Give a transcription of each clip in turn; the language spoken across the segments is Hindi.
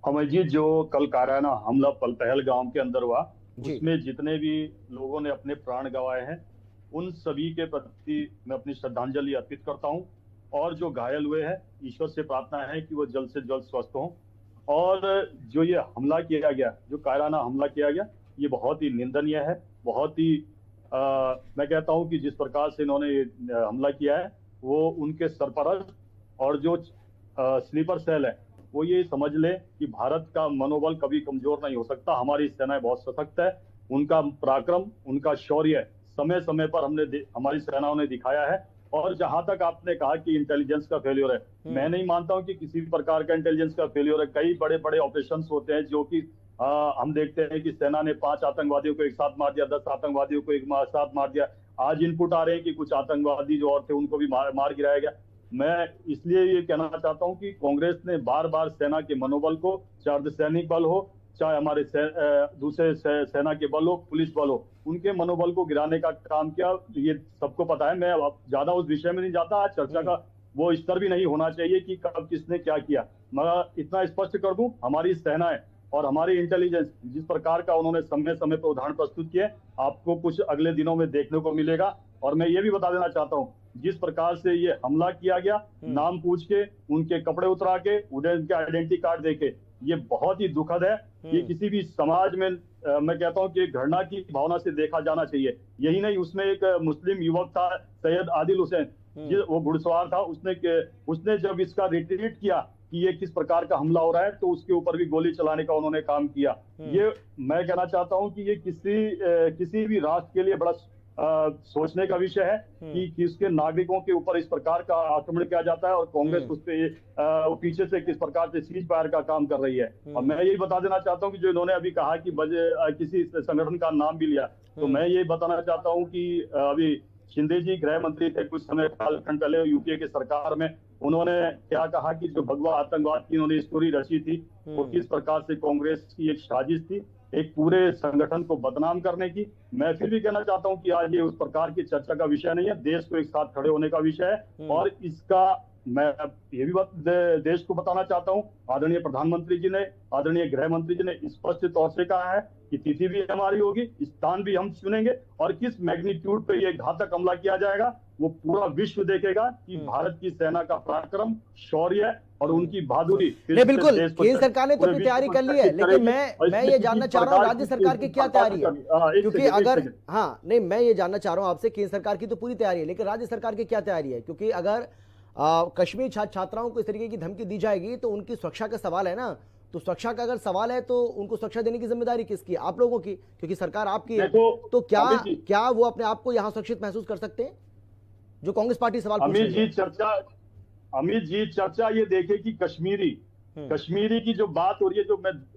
अमरजीत, जो कल कायराना हमला पहलगाम के अंदर हुआ, जी। उसमें जितने भी लोगों ने अपने प्राण गंवाए हैं, उन सभी के प्रति मैं अपनी श्रद्धांजलि अर्पित करता हूं। और जो घायल हुए हैं, ईश्वर से प्रार्थना है कि वो जल्द से जल्द स्वस्थ हों। और जो ये हमला किया गया, जो कायराना हमला किया गया, ये बहुत ही निंदनीय है। बहुत ही मैं कहता हूं कि जिस प्रकार से इन्होंने ये हमला किया है, वो उनके सरपरस्त और जो स्लीपर सेल है, वो ये समझ ले कि भारत का मनोबल कभी कमजोर नहीं हो सकता। हमारी सेनाएं बहुत सशक्त है। उनका पराक्रम, उनका शौर्य समय समय पर हमारी सेनाओं ने दिखाया है। और जहां तक आपने कहा कि इंटेलिजेंस का फेल्योर है, मैं नहीं मानता हूं कि किसी भी प्रकार का इंटेलिजेंस का फेल्योर है। कई बड़े बड़े ऑपरेशन होते हैं जो कि हम देखते हैं कि सेना ने 5 आतंकवादियों को एक साथ मार दिया, 10 आतंकवादियों को एक साथ मार दिया। आज इनपुट आ रहे हैं कि कुछ आतंकवादी जो और थे उनको भी मार गिराया गया। मैं इसलिए ये कहना चाहता हूं कि कांग्रेस ने बार बार सेना के मनोबल को, चाहे अर्धसैनिक बल हो, चाहे हमारे दूसरे सेना के बल हो, पुलिस बल हो, उनके मनोबल को गिराने का काम किया। ये सबको पता है। मैं अब ज्यादा उस विषय में नहीं जाता। आज चर्चा का वो स्तर भी नहीं होना चाहिए कि कब किसने क्या किया। मैं इतना स्पष्ट कर दूं, हमारी सेनाएं और हमारी इंटेलिजेंस जिस प्रकार का उन्होंने समय समय पर उदाहरण प्रस्तुत किए, आपको कुछ अगले दिनों में देखने को मिलेगा। और मैं ये भी बता देना चाहता हूँ, जिस प्रकार से ये हमला किया गया, नाम पूछ के, उनके कपड़े उतरा के, उनके आइडेंटिटी कार्ड देके, ये बहुत ही दुखद है। ये किसी भी समाज में मैं कहता हूँ कि घृणा की भावना से देखा जाना चाहिए। यही नहीं, उसमें एक मुस्लिम युवक था, सैयद आदिल हुसैन, वो घुड़सवार था। उसने जब इसका रिट्रीट किया कि ये किस प्रकार का हमला हो रहा है, तो उसके ऊपर भी गोली चलाने का उन्होंने काम किया। ये मैं कहना चाहता हूं कि ये किसी भी राष्ट्र के लिए बड़ा सोचने का विषय है कि उसके नागरिकों के ऊपर इस प्रकार का आक्रमण किया जाता है और कांग्रेस उस पे पीछे से किस प्रकार से सीज फायर का काम कर रही है। और मैं यही बताना चाहता हूं कि जो इन्होंने अभी कहा कि किसी संगठन का नाम भी लिया, तो मैं ये बताना चाहता हूं कि अभी शिंदे जी गृह मंत्री थे कुछ समय कालखंड पहले यूपीए के सरकार में, उन्होंने क्या कहा कि जो भगवा आतंकवाद की उन्होंने स्टोरी रची थी, वो किस प्रकार से कांग्रेस की एक साजिश थी एक पूरे संगठन को बदनाम करने की। मैं फिर भी कहना चाहता हूं कि आज ये उस प्रकार की चर्चा का विषय नहीं है, देश को एक साथ खड़े होने का विषय है। और इसका मैं ये भी देश को बताना चाहता हूं, आदरणीय प्रधानमंत्री जी ने, आदरणीय गृह मंत्री जी ने स्पष्ट तौर से कहा है कि तिथि भी हमारी होगी, स्थान भी हम चुनेंगे, और किस मैग्नीट्यूड पे ये घातक हमला किया जाएगा वो पूरा विश्व देखेगा कि भारत की सेना का पराक्रम, शौर्य और उनकी बहादुरी। नहीं, बिल्कुल केंद्र सरकार ने तो अपनी तैयारी कर ली है, लेकिन मैं ये जानना चाह रहा हूँ राज्य सरकार की क्या तैयारी है, क्योंकि अगर नहीं, मैं ये जानना चाह रहा हूँ आपसे, केंद्र सरकार की तो पूरी तैयारी है, लेकिन राज्य सरकार की क्या तैयारी है? क्योंकि अगर कश्मीर छात्राओं को इस तरीके की धमकी दी जाएगी तो उनकी सुरक्षा का सवाल है ना। तो सुरक्षा का अगर सवाल है तो उनको सुरक्षा देने की जिम्मेदारी किसकी? आप लोगों की, क्योंकि सरकार आपकी है। तो क्या वो अपने आप को यहाँ सुरक्षित महसूस कर सकते हैं? जो कांग्रेस पार्टी सवाल पूछ रही है। अमित जी, चर्चा ये देखे कि कश्मीरी की जो बात हो रही है,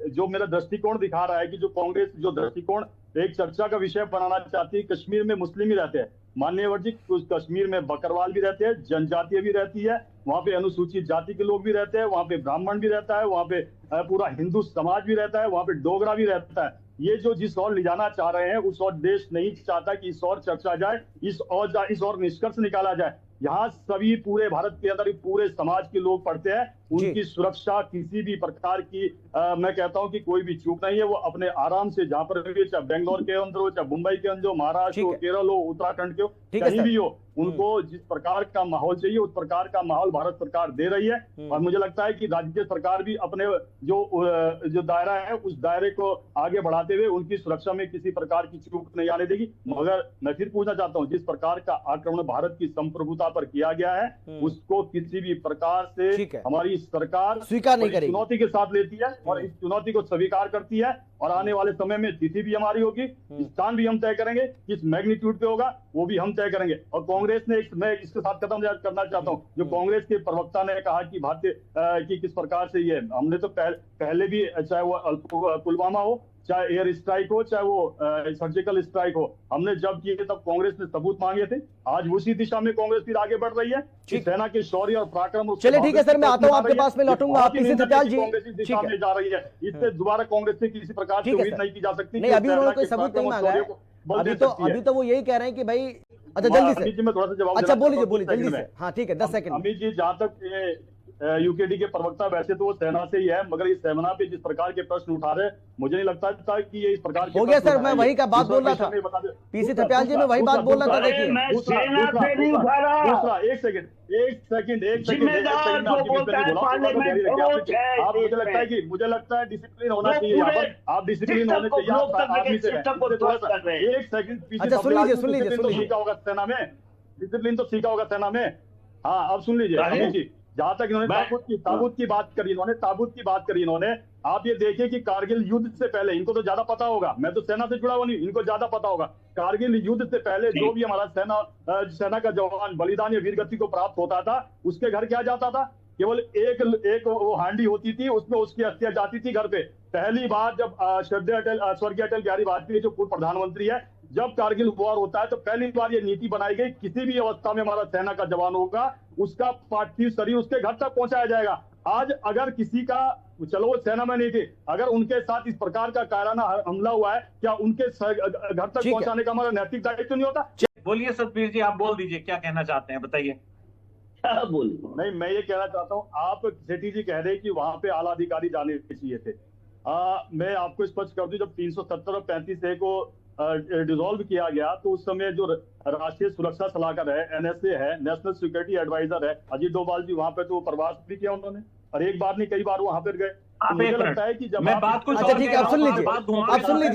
जो मेरा दृष्टिकोण दिखा रहा है कि जो कांग्रेस जो दृष्टिकोण एक चर्चा का विषय बनाना चाहती है, कश्मीर में मुस्लिम ही रहते हैं माननीय जी, कुछ कश्मीर में बकरवाल भी रहते हैं, जनजातीय भी रहती है, वहाँ पे अनुसूचित जाति के लोग भी रहते हैं, वहाँ पे ब्राह्मण भी रहता है, वहाँ पे पूरा हिंदू समाज भी रहता है, वहाँ पे डोगरा भी रहता है। ये जो जिस ओर ले जाना चाह रहे हैं उस ओर देश नहीं चाहता कि इस ओर चर्चा जाए, इस ओर निष्कर्ष निकाला जाए। यहाँ सभी पूरे भारत के अंदर पूरे समाज के लोग पढ़ते हैं, उनकी सुरक्षा किसी भी प्रकार की मैं कहता हूँ कि कोई भी चूक नहीं है। वो अपने आराम से जहाँ पर भी, चाहे बेंगलोर के अंदर हो, चाहे मुंबई के अंदर हो, महाराष्ट्र हो, केरल हो, उत्तराखंड के हो, कहीं भी हो, उनको जिस प्रकार का माहौल चाहिए उस प्रकार का माहौल भारत सरकार दे रही है। और मुझे लगता है कि राज्य सरकार भी अपने जो दायरा है उस दायरे को आगे बढ़ाते हुए उनकी सुरक्षा में किसी प्रकार की चूक नहीं आने देगी। मगर मैं फिर पूछना चाहता हूँ, जिस प्रकार का आक्रमण भारत की संप्रभुता पर किया गया है उसको किसी भी प्रकार से हमारी सरकार स्वीकार नहीं करेगी, चुनौती के साथ लेती है और इस चुनौती को स्वीकार करती है। और आने वाले समय में तिथि भी हमारी होगी, स्थान भी हम तय करेंगे, किस मैग्नीट्यूड पे होगा वो भी हम तय करेंगे। और कांग्रेस ने मैं इसके साथ खत्म करना चाहता हूँ, जो कांग्रेस के प्रवक्ता ने कहा कि भारतीय की किस प्रकार से ये हमने तो पहले भी, चाहे वो पुलवामा हो, चाहे एयर स्ट्राइक हो, चाहे वो सर्जिकल स्ट्राइक हो, हमने जब किए तब कांग्रेस ने सबूत मांगे थे। आज उसी दिशा में कांग्रेस फिर आगे बढ़ रही है कि सेना के शौर्य और पराक्रम। चलिए ठीक है सर, मैं आता हूं आपके पास में लौटूंगा। आप किसी सत्याल जी कांग्रेस इस दिशा में जा रही है, इससे दोबारा कांग्रेस से किसी प्रकार की उम्मीद नहीं की जा सकती। नहीं, अभी उन्होंने कोई सबूत नहीं मांगा है, अभी तो वो यही कह रहे हैं कि भाई अच्छा जल्दी से, मैं थोड़ा सा जवाब, अच्छा बोलिए जल्दी से। हाँ ठीक है, 10 सेकंड। अमित जी, जहां तक यूकेडी के प्रवक्ता, वैसे तो वो सेना से ही है, मगर इस सेना पे जिस प्रकार के प्रश्न उठा रहे, मुझे नहीं लगता था कि ये इस प्रकार के हो गया सर, मैं वही का बात बोल रहा था, पीसी थपलियाल जी, मैं वही बात बोल रहा था। देखिए दूसरा, एक सेकंड, मुझे लगता है डिसिप्लिन होना चाहिए यहाँ पर, आप डिसिप्लिन होने चाहिए। एक सेकंड, अच्छा सुन लीजिए तो सीखा होगा सेना में, डिसिप्लिन तो सीखा होगा सेना में। हाँ, अब सुन लीजिए अमित जी, जहां तक इन्होंने ताबूत की बात करी इन्होंने, आप ये देखिए कि कारगिल युद्ध से पहले, इनको तो ज्यादा पता होगा, मैं तो सेना से जुड़ा हुआ नहीं, इनको ज्यादा पता होगा, कारगिल युद्ध से पहले जो भी हमारा सेना का जवान बलिदान या वीरगति को प्राप्त होता था, उसके घर क्या जाता था, केवल एक वो हांडी होती थी, उसमें उसकी अस्थियां जाती थी घर पे। पहली बार जब स्वर्गीय अटल बिहारी वाजपेयी जो पूर्व प्रधानमंत्री है, जब कारगिल वॉर होता है तो पहली बार ये नीति बनाई गई, किसी भी अवस्था में हमारा सेना का जवान होगा, उसका पार्थिव शरीर उसके घर तक पहुंचाया जाएगा। आज अगर किसी का, चलो वो सेना में नहीं थे, अगर उनके साथ इस प्रकार का कायराना हमला हुआ है, क्या उनके घर तक पहुंचाने का हमारा नैतिक दायित्व तो नहीं होता? बोलिए सतबीर जी, आप बोल दीजिए, क्या कहना चाहते हैं, बताइए। नहीं, मैं ये कहना चाहता हूँ, आप सेठी जी कह रहे कि वहां पे आला अधिकारी जाने चाहिए थे। मैं आपको स्पष्ट कर दूं, जब 370 और 35A को डिसॉल्व किया गया, तो उस समय जो राष्ट्रीय सुरक्षा सलाहकार है, NSA है, नेशनल सिक्योरिटी एडवाइजर है, अजीत डोभाल जी, वहां पे तो प्रवास भी किया उन्होंने, और एक बार नहीं कई बार वहां पर गए। तो मुझे लगता है कि जब मैं बात कुछ, अच्छा ठीक है, आप सुन लीजिए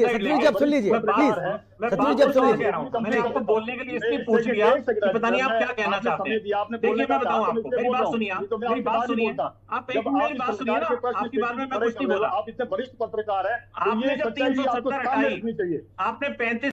सतबीर जी, आप सुन लीजिए प्लीज, सतबीर जी आप सुन लीजिए। मैंने आपको बोलने के लिए इसलिए पूछ लिया कि पता नहीं आप क्या कहना चाहते हैं। देखिए मैं बताऊं आपको, मेरी बात सुनिए, आप मेरी बात सुनिए ना, आपकी बात में मैं कुछ नहीं बोला। आप इतने वरिष्ठ पत्रकार है, आपने जब 370 हटाई, आपने 35